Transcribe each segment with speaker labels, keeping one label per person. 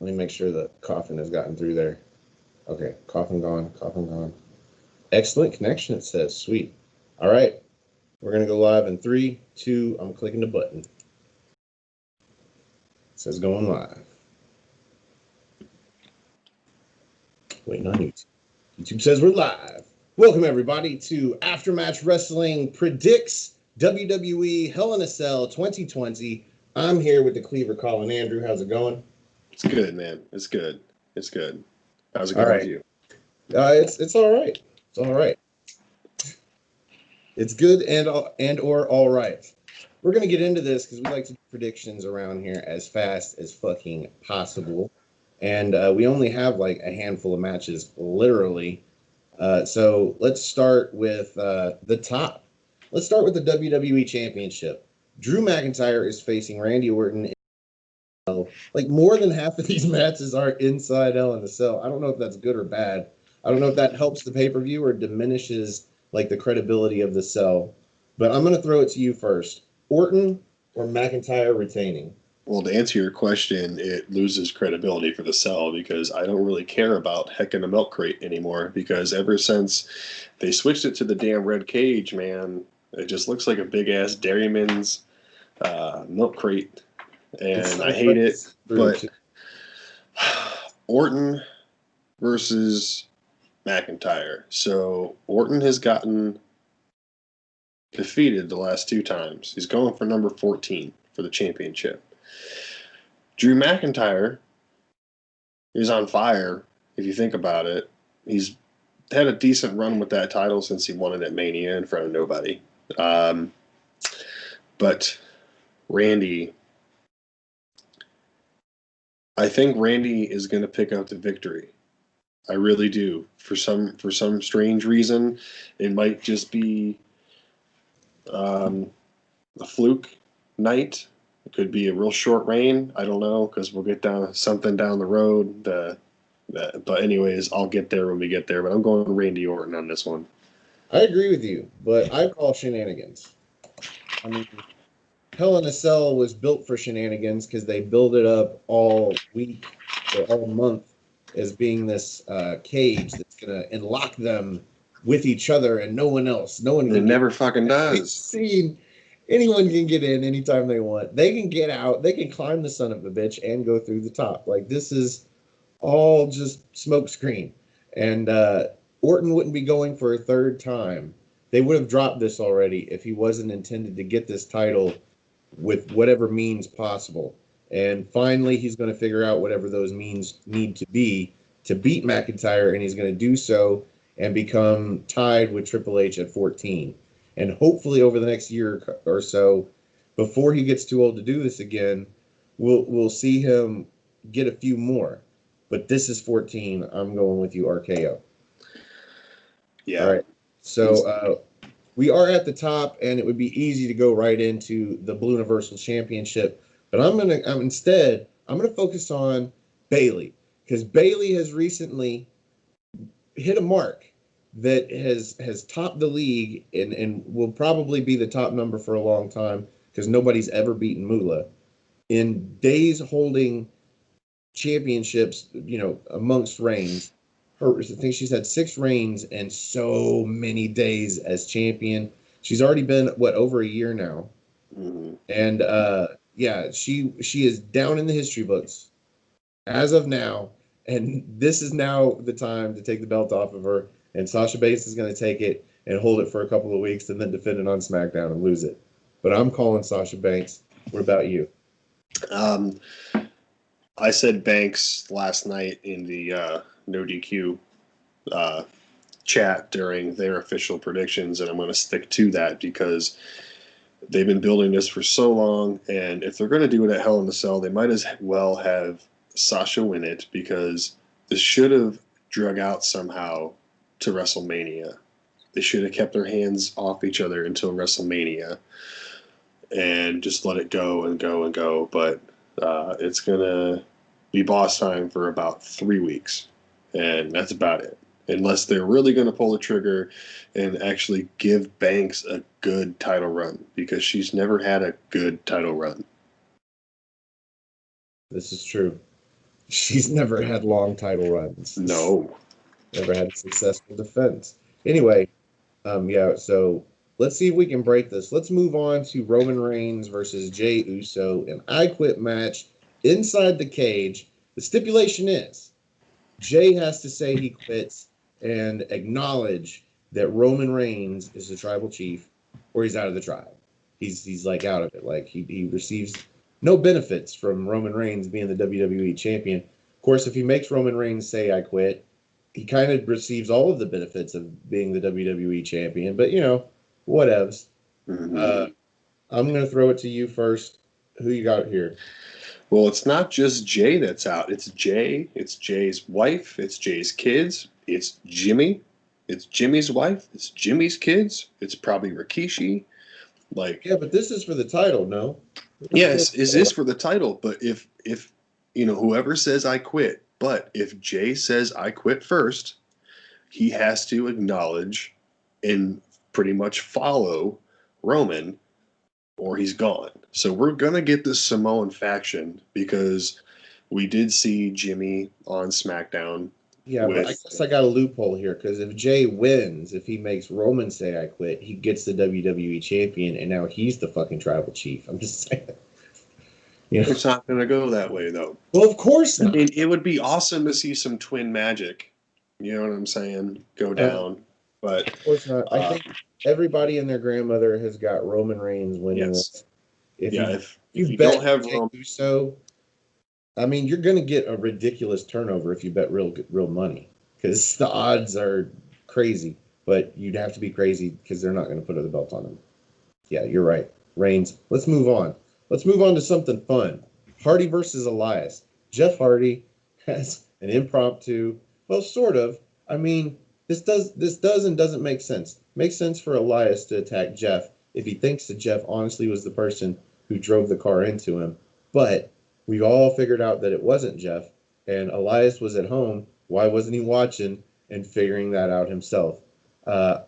Speaker 1: Let me make sure the coughing has gotten through there. Okay, coughing gone, coughing gone. Excellent connection, it says. Sweet. All right, we're going to go live in 3, 2. I'm clicking the button. It says going live. Waiting on YouTube. YouTube says we're live. Welcome, everybody, to Aftermatch Wrestling Predicts WWE Hell in a Cell 2020. I'm here with the Cleaver Colin Andrew. How's it going?
Speaker 2: It's good, man. It's good. It's good. How's it
Speaker 1: All
Speaker 2: going
Speaker 1: right.
Speaker 2: with you?
Speaker 1: It's all right. It's all right. It's good and or all right. We're gonna get into this because we like to do predictions around here as fast as fucking possible, and we only have like a handful of matches, literally. So let's start with the top. Let's start with the WWE Championship. Drew McIntyre is facing Randy Orton. Like more than half of these matches are inside Hell in a Cell. I don't know if that's good or bad. I don't know if that helps the pay-per-view or diminishes like the credibility of the cell. But I'm gonna throw it to you first. Orton or McIntyre retaining?
Speaker 2: Well, to answer your question, it loses credibility for the cell because I don't really care about Heck in a Milk Crate anymore because ever since they switched it to the damn red cage, man, it just looks like a big-ass Dairyman's milk crate. And I hate it. But Orton versus McIntyre. So Orton has gotten defeated the last 2 times. He's going for number 14 for the championship. Drew McIntyre is on fire, if you think about it. He's had a decent run with that title since he won it at Mania in front of nobody. But Randy, I think Randy is going to pick up the victory. I really do. For some strange reason, it might just be a fluke night. It could be a real short reign. I don't know because we'll get something down the road. But anyways, I'll get there when we get there. But I'm going Randy Orton on this one.
Speaker 1: I agree with you, but I call shenanigans. I mean, Hell in a Cell was built for shenanigans because they build it up all week or all month as being this cage that's gonna unlock them with each other and no one else. No one can.
Speaker 2: It never fucking does.
Speaker 1: Seen anyone can get in anytime they want. They can get out. They can climb the son of a bitch and go through the top. Like this is all just smokescreen. And Orton wouldn't be going for a third time. They would have dropped this already if he wasn't intended to get this title with whatever means possible. And finally, he's going to figure out whatever those means need to be to beat McIntyre, and he's going to do so and become tied with Triple H at 14. And hopefully, over the next year or so, before he gets too old to do this again, we'll see him get a few more. But this is 14. I'm going with you, RKO.
Speaker 2: Yeah.
Speaker 1: All right. So we are at the top, and it would be easy to go right into the Blue Universal Championship. But I'm gonna focus on Bayley because Bayley has recently hit a mark that has topped the league and will probably be the top number for a long time because nobody's ever beaten Moolah in days holding championships, amongst reigns. I think she's had 6 reigns and so many days as champion. She's already been over a year now, and yeah, she is down in the history books as of now. And this is now the time to take the belt off of her. And Sasha Banks is going to take it and hold it for a couple of weeks and then defend it on SmackDown and lose it. But I'm calling Sasha Banks. What about you?
Speaker 2: I said Banks last night in the No DQ chat during their official predictions, and I'm going to stick to that because they've been building this for so long, and if they're going to do it at Hell in a Cell, they might as well have Sasha win it because this should have drug out somehow to WrestleMania. They should have kept their hands off each other until WrestleMania and just let it go and go and go, but it's going to be boss time for about 3 weeks, and that's about it. Unless they're really going to pull the trigger and actually give Banks a good title run, because she's never had a good title run.
Speaker 1: This is true. She's never had long title runs.
Speaker 2: No.
Speaker 1: Never had a successful defense. Anyway, yeah, so let's see if we can break this. Let's move on to Roman Reigns versus Jey Uso, an I Quit match inside the cage. The stipulation is Jey has to say he quits and acknowledge that Roman Reigns is the tribal chief, or he's out of the tribe. He's like out of it. Like he receives no benefits from Roman Reigns being the WWE champion. Of course, if he makes Roman Reigns say I quit, he kind of receives all of the benefits of being the WWE champion. But whatevs.
Speaker 2: Mm-hmm.
Speaker 1: Uh, I'm gonna throw it to you first. Who you got here?
Speaker 2: Well, it's not just Jay that's out. It's Jay. It's Jay's wife. It's Jay's kids. It's Jimmy. It's Jimmy's wife. It's Jimmy's kids. It's probably Rikishi. Like,
Speaker 1: Yeah, but this is for the title, no?
Speaker 2: yes, is this for the title? But if whoever says I quit, but if Jay says I quit first, he has to acknowledge and pretty much follow Roman or he's gone. So we're gonna get this Samoan faction because we did see Jimmy on SmackDown
Speaker 1: Yeah, but I
Speaker 2: with
Speaker 1: guess I got a loophole here because if Jay wins, if he makes Roman say I quit, he gets the WWE champion, and now he's the fucking tribal chief. I'm just saying.
Speaker 2: it's not gonna go that way though.
Speaker 1: Well, of course
Speaker 2: I
Speaker 1: not.
Speaker 2: mean, it would be awesome to see some twin magic. You know what I'm saying? Go down. But
Speaker 1: Of course not. I
Speaker 2: uh,
Speaker 1: think everybody and their grandmother has got Roman Reigns winning
Speaker 2: yes.
Speaker 1: this. If
Speaker 2: Yeah,
Speaker 1: you
Speaker 2: if
Speaker 1: you
Speaker 2: you don't
Speaker 1: bet
Speaker 2: have
Speaker 1: Jey
Speaker 2: Roman,
Speaker 1: Uso, I mean, you're going to get a ridiculous turnover if you bet real money because the odds are crazy. But you'd have to be crazy because they're not going to put the belt on him. Yeah, you're right. Reigns. Let's move on. Let's move on to something fun. Hardy versus Elias. Jeff Hardy has an impromptu, well, sort of. I mean, this does and doesn't make sense. Makes sense for Elias to attack Jeff if he thinks that Jeff honestly was the person who drove the car into him. But we all figured out that it wasn't Jeff, and Elias was at home. Why wasn't he watching and figuring that out himself? Uh,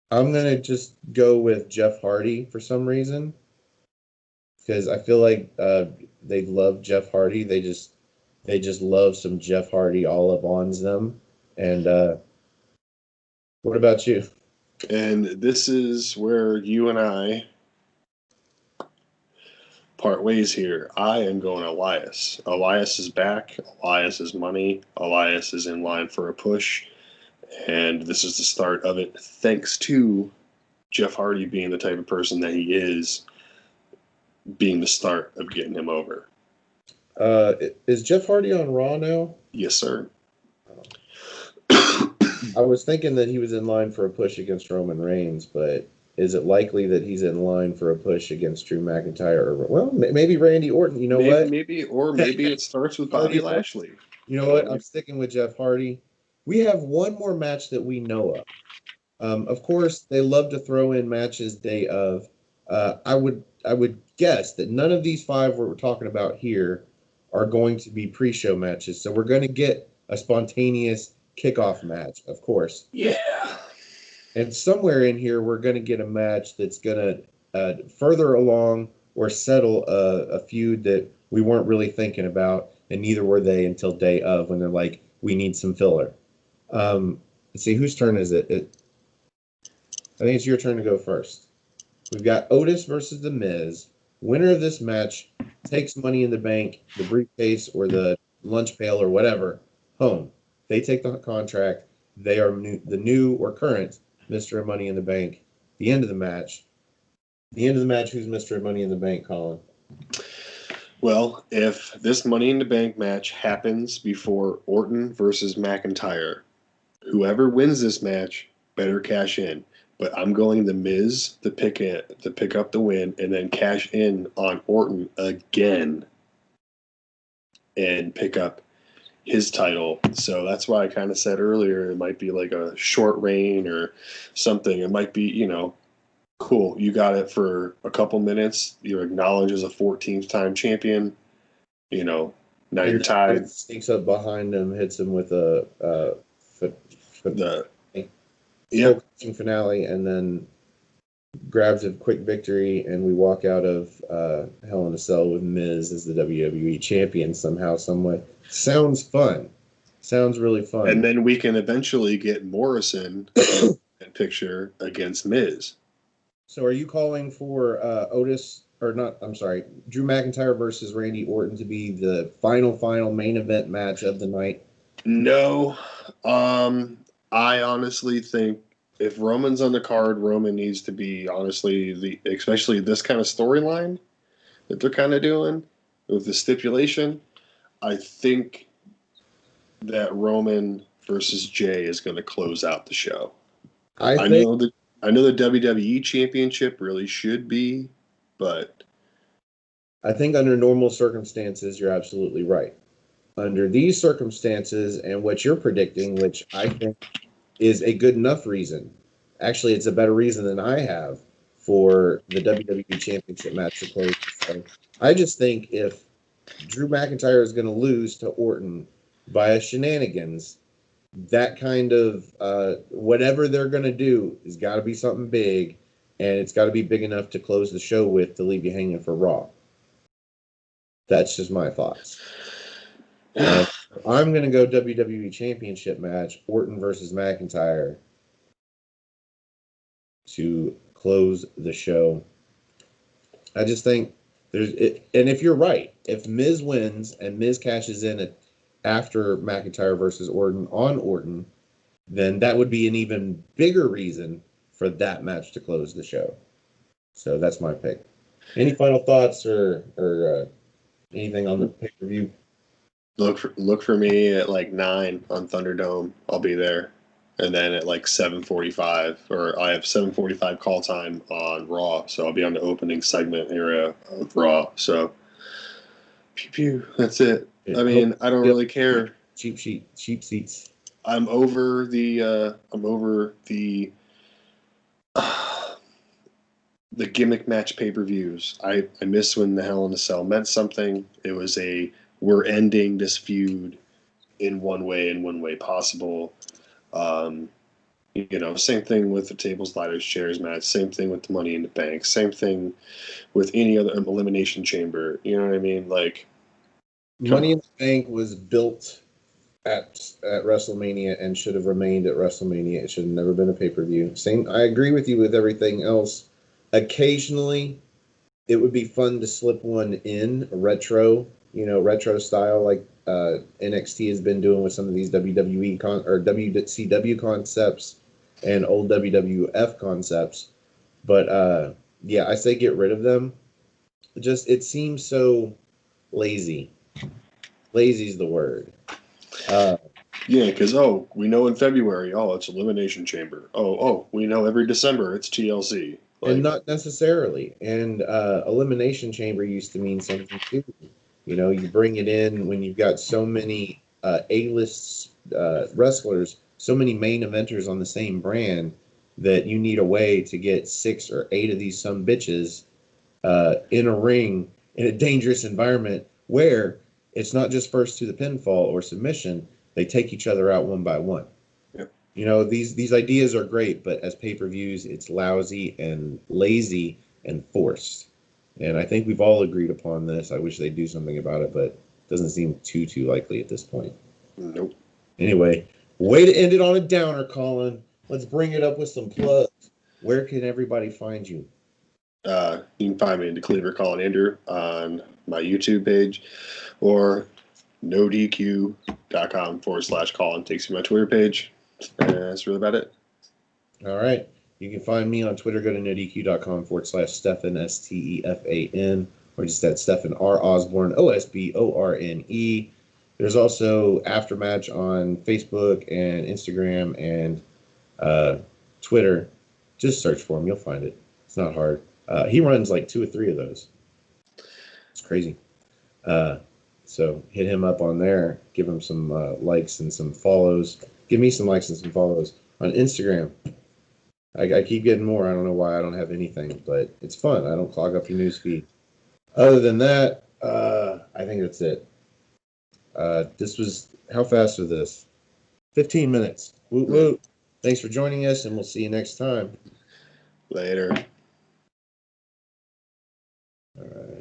Speaker 1: I'm gonna just go with Jeff Hardy for some reason because I feel like they love Jeff Hardy. They just love some Jeff Hardy all up on them. And what about you?
Speaker 2: and this is where you and I part ways here. I am going Elias. Elias is back. Elias is money. Elias is in line for a push. And this is the start of it, thanks to Jeff Hardy being the type of person that he is, being the start of getting him over.
Speaker 1: Is Jeff Hardy on Raw now?
Speaker 2: Yes, sir.
Speaker 1: I was thinking that he was in line for a push against Roman Reigns, but is it likely that he's in line for a push against Drew McIntyre? Or, well, maybe Randy Orton. You know what?
Speaker 2: Maybe it starts with Bobby
Speaker 1: Hardy.
Speaker 2: Lashley.
Speaker 1: You know what? I'm sticking with Jeff Hardy. We have one more match that we know of. Of course, they love to throw in matches day of. I would guess that none of these five we're talking about here are going to be pre-show matches. So we're going to get a spontaneous kickoff match, of course.
Speaker 2: Yeah.
Speaker 1: And somewhere in here, we're going to get a match that's going to further along or settle a feud that we weren't really thinking about, and neither were they until day of when they're like, we need some filler. Let's see, whose turn is it? I think it's your turn to go first. We've got Otis versus The Miz. Winner of this match takes Money in the Bank, the briefcase, or the lunch pail, or whatever, home. They take the contract. They are the new or current Mr. Money in the Bank. The end of the match. The end of the match, who's Mr. Money in the Bank, Colin?
Speaker 2: Well, if this Money in the Bank match happens before Orton versus McIntyre, whoever wins this match better cash in. But I'm going the Miz to pick up the win and then cash in on Orton again and pick up his title. So that's why I kind of said earlier it might be like a short reign or something. It might be, cool. You got it for a couple minutes. You're acknowledged as a 14th time champion. Now you're tied.
Speaker 1: Sneaks up behind him, hits him with a
Speaker 2: The
Speaker 1: finale, and then grabs a quick victory, and we walk out of Hell in a Cell with Miz as the WWE champion somehow, some way. Sounds fun. Sounds really
Speaker 2: And
Speaker 1: fun.
Speaker 2: then we can eventually get Morrison in picture against Miz.
Speaker 1: So, are you calling for Otis or not? I'm sorry, Drew McIntyre versus Randy Orton to be the final main event match of the night?
Speaker 2: No, I honestly think if Roman's on the card, Roman needs to be honestly especially this kind of storyline that they're kind of doing with the stipulation. I think that Roman versus Jay is going to close out the show.
Speaker 1: I
Speaker 2: I
Speaker 1: think
Speaker 2: know that I know the WWE Championship really should be, but
Speaker 1: I think under normal circumstances, you're absolutely right. Under these circumstances and what you're predicting, which I think is a good enough reason. Actually, it's a better reason than I have for the WWE Championship match to close. So I just think if Drew McIntyre is going to lose to Orton via shenanigans, that kind of whatever they're going to do has got to be something big, and it's got to be big enough to close the show with to leave you hanging for Raw. That's just my thoughts. And I'm going to go WWE Championship match, Orton versus McIntyre, to close the show. I just think there's it, and if you're right, if Miz wins and Miz cashes in at after McIntyre versus Orton on Orton, then that would be an even bigger reason for that match to close the show. So that's my pick. Any final thoughts or anything on the pay per view?
Speaker 2: look for me at like 9 on Thunderdome. I'll be there. And then at like 7:45, or I have 7:45 call time on Raw, so I'll be on the opening segment era of Raw. So, pew pew, that's it. I mean, I don't really care.
Speaker 1: Cheap seats.
Speaker 2: I'm over the gimmick match pay-per-views. I miss when the Hell in a Cell meant something. It was we're ending this feud in one way and one way possible. Um, same thing with the tables, ladders, chairs match. Same thing with the Money in the Bank. Same thing with any other elimination chamber. You know what I mean? Like, come
Speaker 1: Money
Speaker 2: on.
Speaker 1: in the Bank was built at WrestleMania and should have remained at WrestleMania. It should have never been a pay per view. Same. I agree with you with everything else. Occasionally, it would be fun to slip one in retro, retro style like NXT has been doing with some of these WWE or WCW concepts and old WWF concepts. But yeah, I say get rid of them. Just it seems so lazy. Lazy's the word. Uh,
Speaker 2: Yeah, because we know in February, it's Elimination Chamber. We know every December it's TLC.
Speaker 1: and
Speaker 2: Like,
Speaker 1: not necessarily. And elimination chamber used to mean something too. You bring it in when you've got so many A-list wrestlers, so many main eventers on the same brand that you need a way to get 6 or 8 of these some bitches in a ring in a dangerous environment where it's not just first to the pinfall or submission; they take each other out one by one.
Speaker 2: yeah.
Speaker 1: These ideas are great, but as pay-per-views, it's lousy and lazy and forced. And I think we've all agreed upon this. I wish they'd do something about it, but it doesn't seem too likely at this point.
Speaker 2: Nope.
Speaker 1: Anyway, way to end it on a downer, Colin. Let's bring it up with some plugs. Where can everybody find you?
Speaker 2: You can find me in the Cleaver Colin Andrew on my YouTube page or nodq.com/Colin. Takes you to my Twitter page. That's really about it.
Speaker 1: All right. You can find me on Twitter. Go to nodq.com/Stefan, Stefan, or just at Stefan R. Osborne, Osborne. There's also Aftermatch on Facebook and Instagram and Twitter. Just search for him. You'll find it. It's not hard. He runs like 2 or 3 of those. It's crazy. So hit him up on there. Give him some likes and some follows. Give me some likes and some follows on Instagram. I keep getting more. I don't know why I don't have anything, but it's fun. I don't clog up your newsfeed. Other than that, I think that's it. This was, how fast was this? 15 minutes. Woot woot. Thanks for joining us, and we'll see you next time.
Speaker 2: Later.
Speaker 1: All right.